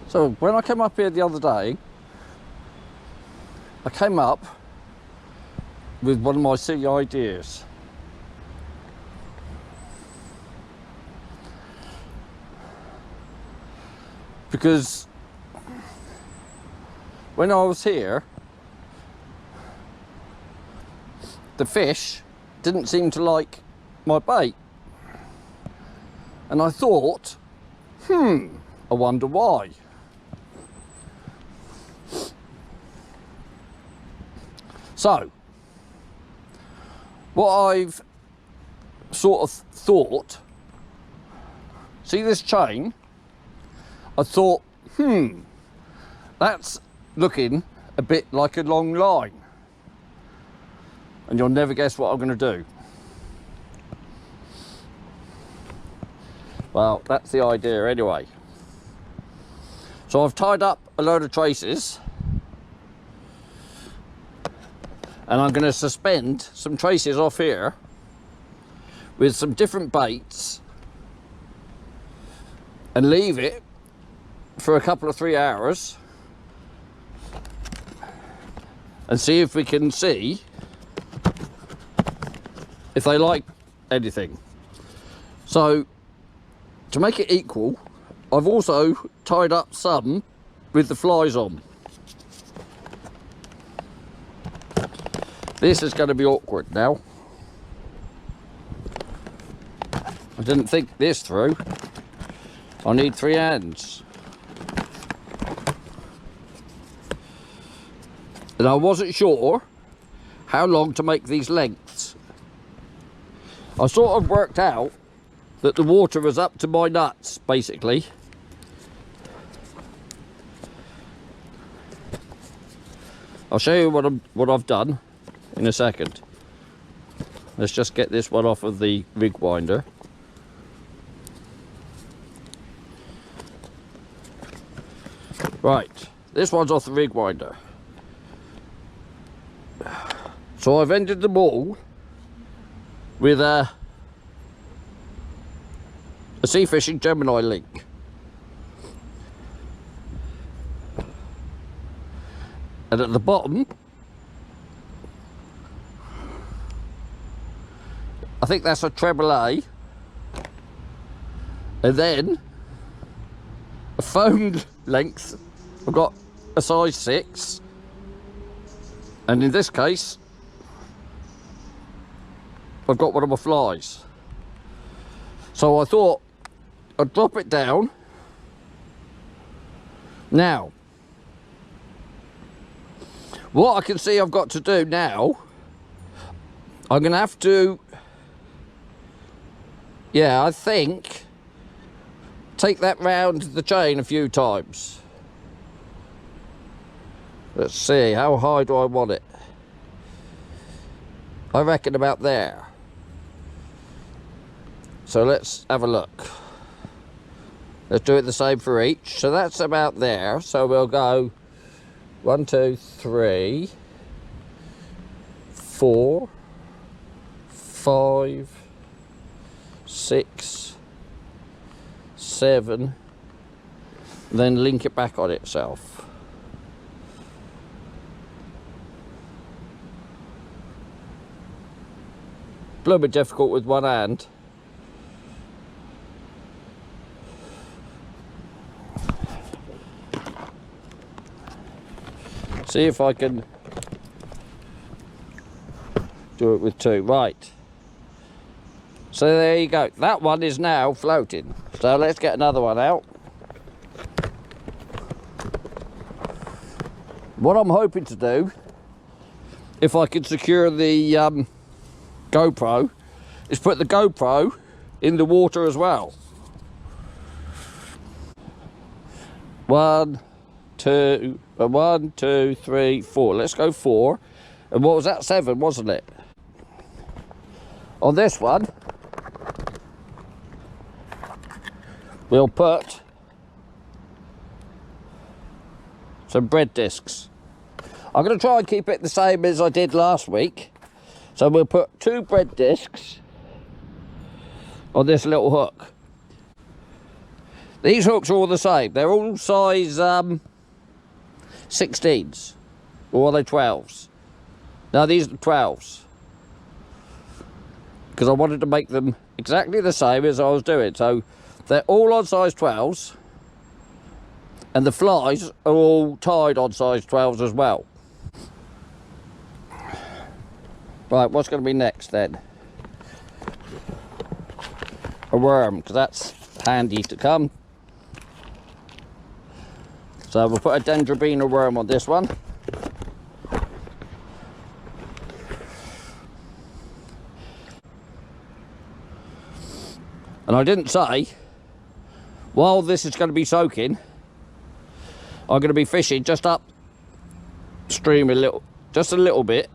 So when I came up here the other day, I came up with one of my silly ideas. Because when I was here, the fish didn't seem to like my bait. And I thought, I wonder why. So, what I've sort of thought, see this chain? I thought, that's looking a bit like a long line. And you'll never guess what I'm going to do. Well, that's the idea anyway. So I've tied up a load of traces. And I'm going to suspend some traces off here with some different baits and leave it for a couple of 3 hours and see if we can see if they like anything. So to make it equal, I've also tied up some with the flies on. This is going to be awkward now. I didn't think this through. I need 3 hands. And I wasn't sure how long to make these lengths. I sort of worked out that the water was up to my nuts, basically. I'll show you what I've done in a second. Let's just get this one off of the rig winder. Right, this one's off the rig winder. So I've ended them all with a sea fishing Gemini link. And at the bottom, I think that's a treble A, and then a phone length. I've got a size 6, and in this case I've got one of my flies. So I thought I'd drop it down. Now, what I can see I've got to do now, I'm going to have to, I think, take that round the chain a few times. Let's see, how high do I want it? I reckon about there. So let's have a look. Let's do it the same for each. So that's about there. So we'll go 1, 2, 3, 4, 5, 6, 7, then link it back on itself. A little bit difficult with one hand. See if I can do it with 2. Right. So there you go. That one is now floating. So let's get another one out. What I'm hoping to do, if I can secure the GoPro, is put the GoPro in the water as well. 1, 2, 1, 2, 3, 4. Let's go 4. And what was that? 7, wasn't it? On this one, we'll put some bread discs. I'm going to try and keep it the same as I did last week. So we'll put 2 bread discs on this little hook. These hooks are all the same. They're all size 16s. Or are they 12s? No, these are 12s. Because I wanted to make them exactly the same as I was doing. So they're all on size 12s. And the flies are all tied on size 12s as well. Right, what's going to be next then? A worm, because that's handy to come. So we'll put a dendrobina worm on this one. And I didn't say, while this is going to be soaking, I'm going to be fishing just upstream just a little bit,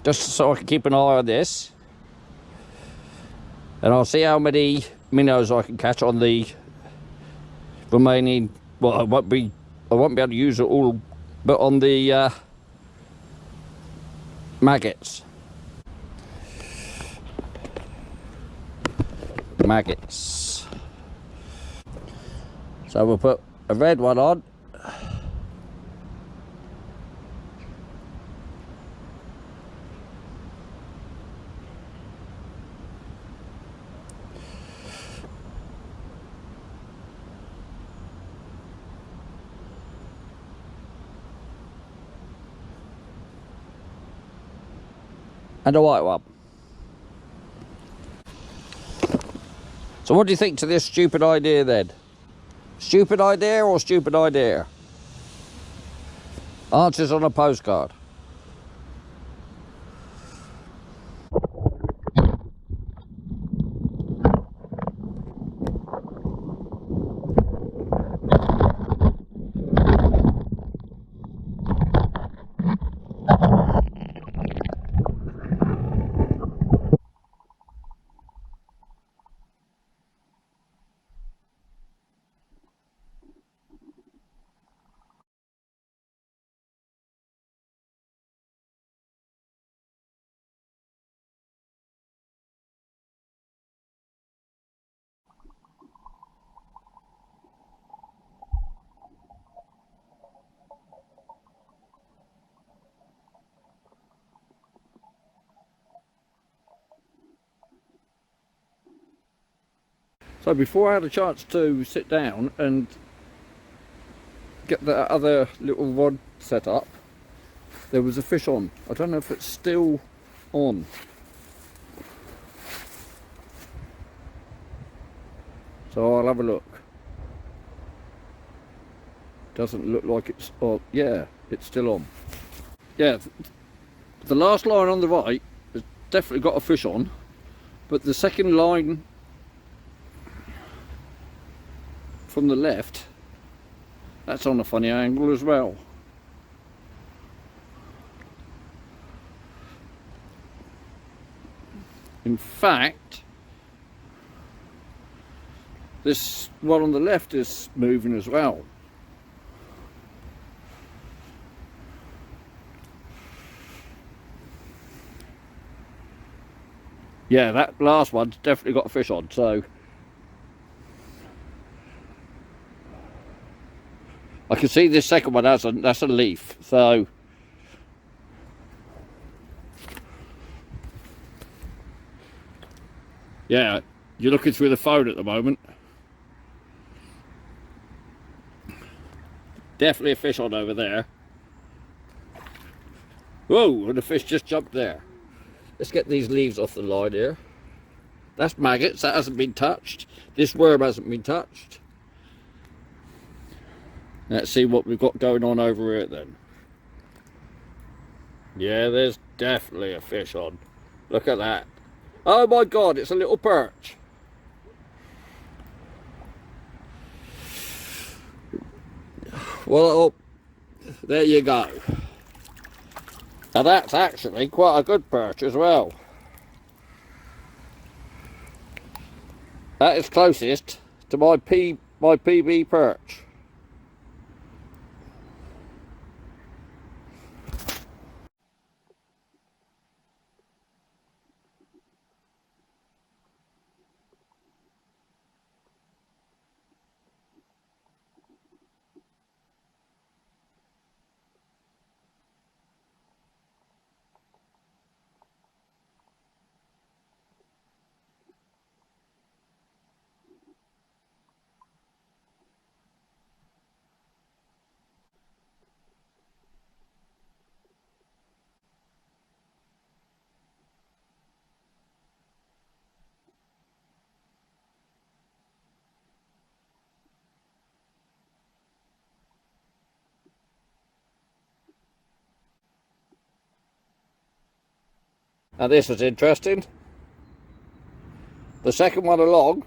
just so I can keep an eye on this. And I'll see how many minnows I can catch on the remaining, well, I won't be able to use it all, but on the maggots. So we'll put a red one on. And a white one. So what do you think to this stupid idea then? Stupid idea or stupid idea? Answers on a postcard. So before I had a chance to sit down and get the other little rod set up, there was a fish on. I don't know if it's still on. So I'll have a look. Doesn't look like it's on. Yeah, it's still on. Yeah, the last line on the right has definitely got a fish on, but the second line from the left, that's on a funny angle as well. In fact, this one on the left is moving as well. Yeah, that last one's definitely got a fish on, so I can see this second one that's a leaf, so yeah, you're looking through the phone at the moment. Definitely a fish on over there. Whoa, and the fish just jumped there. Let's get these leaves off the line here. That's maggots, that hasn't been touched. This worm hasn't been touched. Let's see what we've got going on over here then. Yeah, there's definitely a fish on. Look at that. Oh my God, it's a little perch. Well, there you go. Now that's actually quite a good perch as well. That is closest to my PB perch. Now this was interesting. The second one along,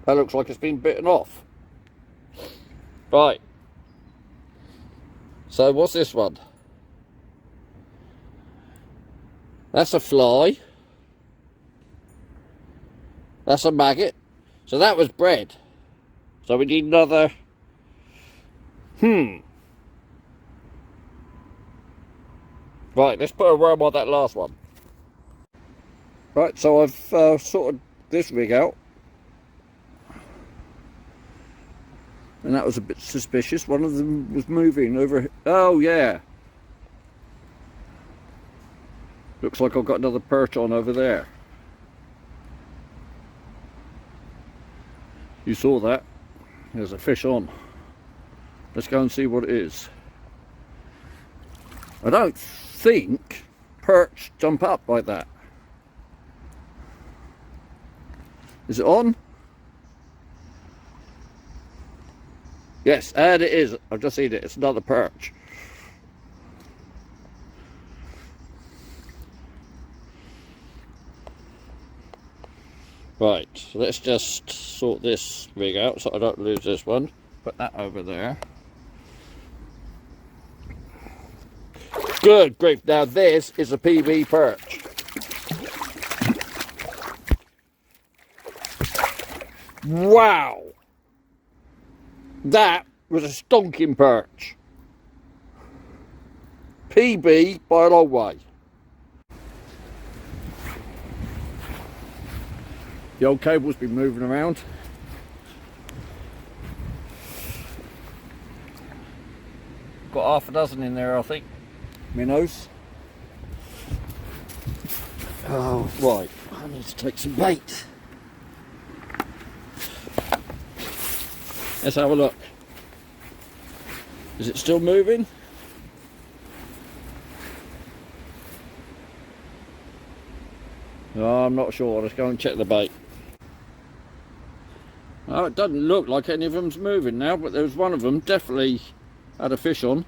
that looks like it's been bitten off. Right. So what's this one? That's a fly. That's a maggot. So that was bred. So we need another. Right, let's put a worm on that last one. Right, so I've sorted this rig out. And that was a bit suspicious. One of them was moving over. Oh, yeah. Looks like I've got another perch on over there. You saw that? There's a fish on. Let's go and see what it is. I don't think perch jump up like that. Is it on? Yes, and it is. I've just seen it. It's another perch. Right, so let's just sort this rig out so I don't lose this one. Put that over there. Good grief, now this is a PB perch. Wow! That was a stonking perch. PB by a long way. The old cable's been moving around. Got half a dozen in there, I think. Minnows. Oh, right. I need to take some bait. Let's have a look. Is it still moving? No, I'm not sure. Let's go and check the bait. Oh, it doesn't look like any of them's moving now, but there's one of them definitely had a fish on.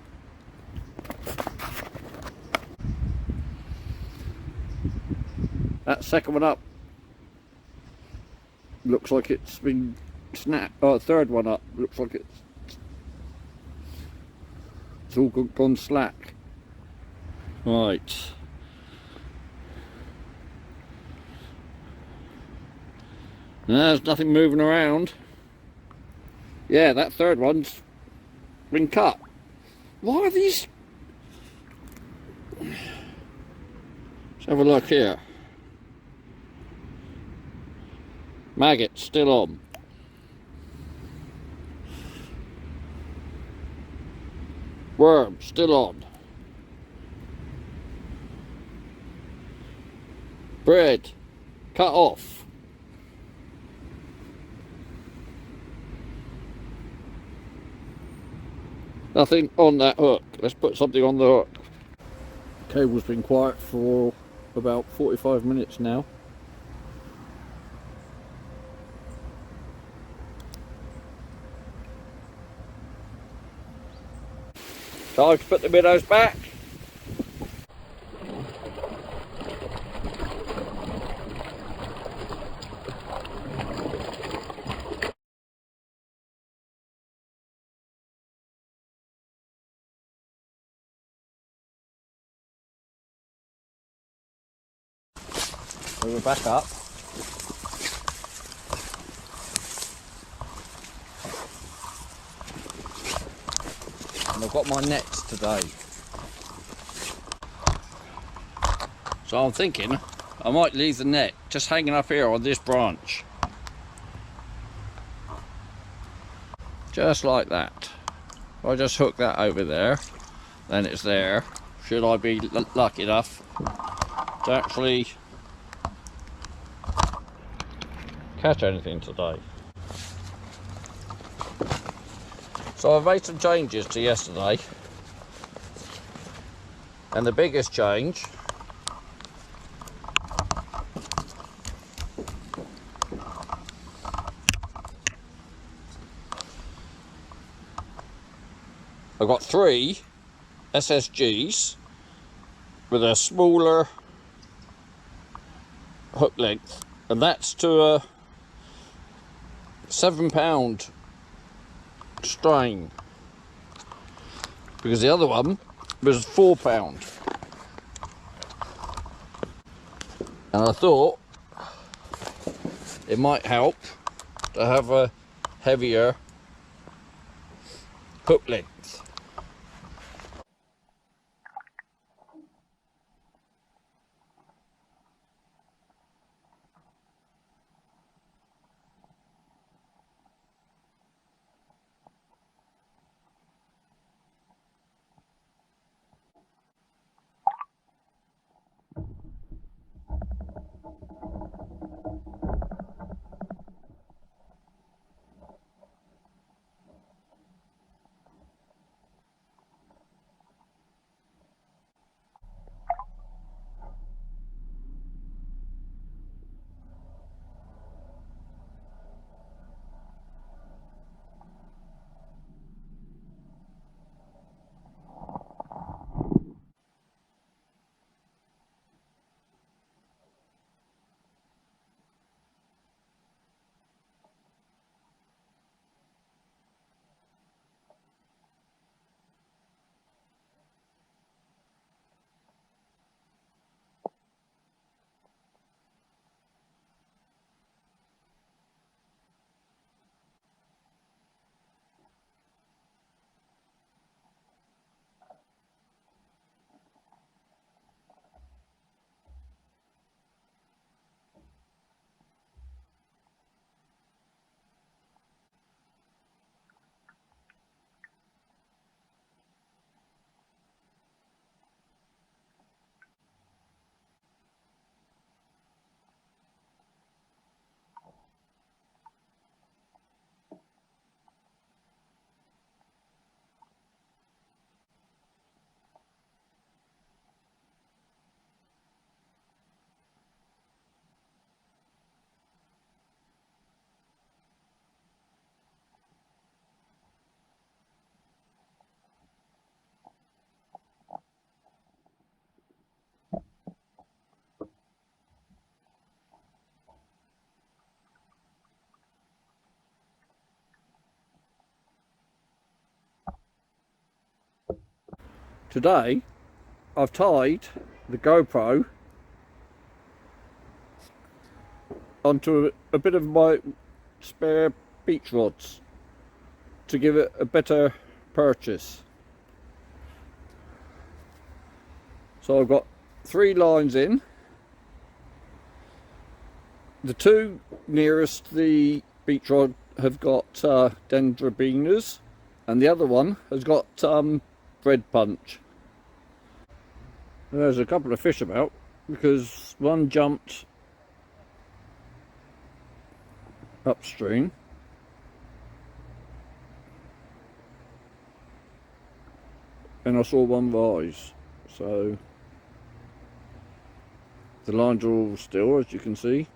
That second one up looks like it's been snapped. Oh, third one up looks like it's all gone slack. Right. There's nothing moving around. Yeah, that third one's been cut. Why are these? Let's have a look here. Maggot still on. Worm still on. Bread cut off. Nothing on that hook. Let's put something on the hook. Cable's been quiet for about 45 minutes now. Time to put the minnows back. So we're back up. And I've got my nets today. So I'm thinking I might leave the net just hanging up here on this branch. Just like that. If I just hook that over there, then it's there. Should I be lucky enough to actually catch anything today. So I've made some changes to yesterday, and the biggest change I've got 3 SSGs with a smaller hook length, and that's to a 7-pound strain, because the other one was 4-pound. And I thought it might help to have a heavier hook length. Today I've tied the GoPro onto a bit of my spare beach rods to give it a better purchase. So I've got 3 lines in. The 2 nearest the beach rod have got dendrobenas, and the other one has got bread punch. There's a couple of fish about, because one jumped upstream and I saw one rise, so the lines are all still, as you can see.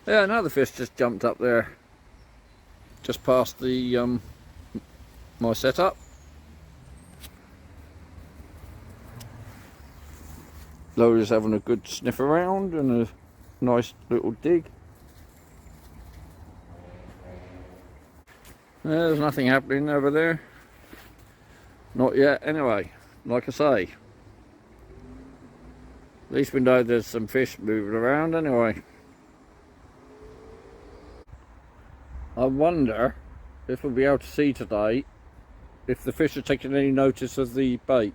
Yeah, another fish just jumped up there, just past the my setup. Laura's having a good sniff around and a nice little dig. There's nothing happening over there. Not yet, anyway. Like I say, at least we know there's some fish moving around anyway. I wonder if we'll be able to see today if the fish are taking any notice of the bait.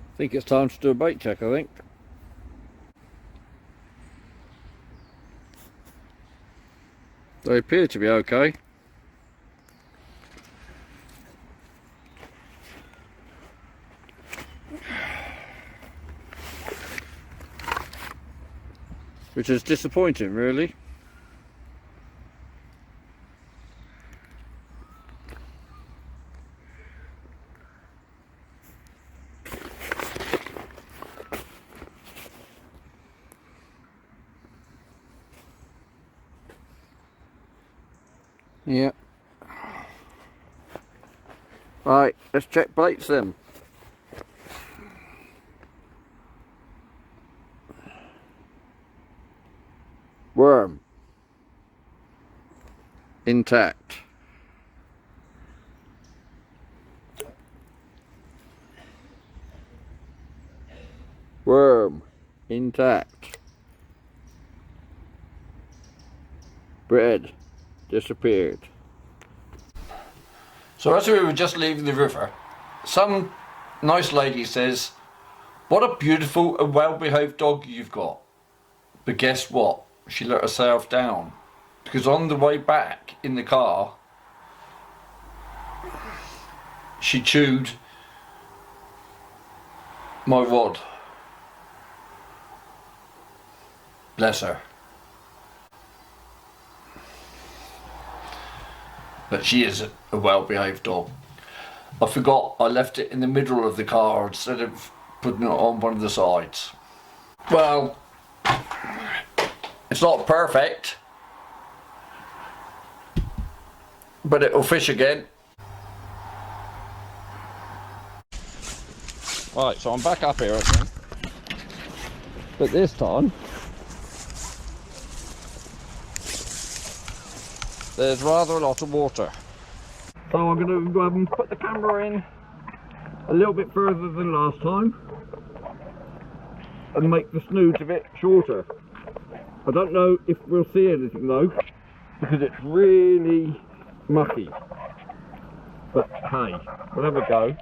I think it's time to do a bait check, I think. They appear to be okay. Which is disappointing, really. Yeah. Right, let's check plates then. Worm. Intact. Worm. Intact. Bread. Disappeared. So as we were just leaving the river, some nice lady says, "What a beautiful and well-behaved dog you've got." But guess what? She let herself down. Because on the way back in the car, she chewed my rod. Bless her. But she is a well-behaved dog. I forgot I left it in the middle of the car instead of putting it on one of the sides. Well, it's not perfect, but it'll fish again. Right, so I'm back up here again. But this time, there's rather a lot of water. So I'm going to put the camera in a little bit further than last time and make the snoot a bit shorter. I don't know if we'll see anything though, because it's really mucky. But hey, we'll have a go.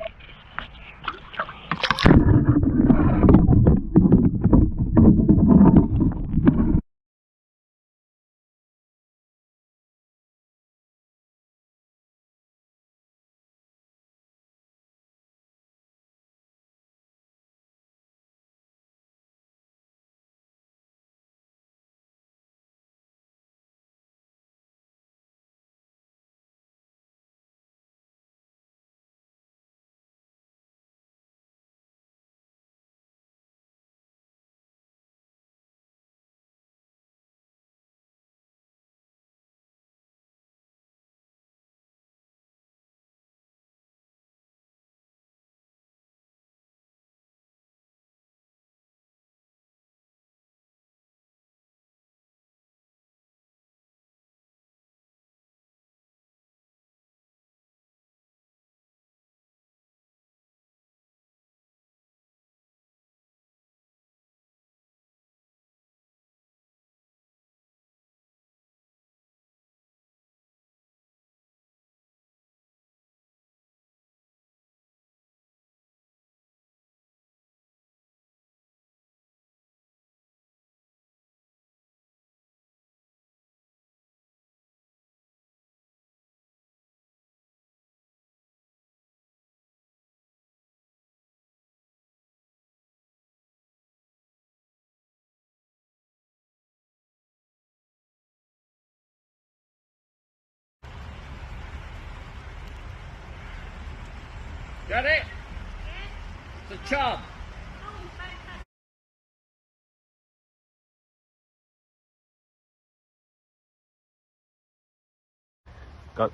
Got it? It's a chub. Got.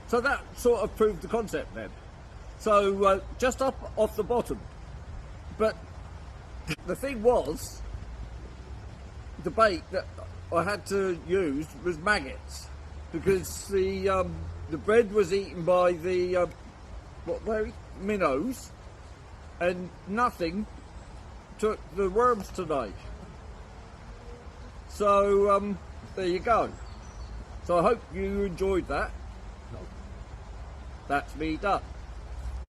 So that sort of proved the concept then. So just up off the bottom. But the thing was, the bait that I had to use was maggots, because the bread was eaten by the minnows, and nothing took the worms today. So there you go. So I hope you enjoyed that. That's me done.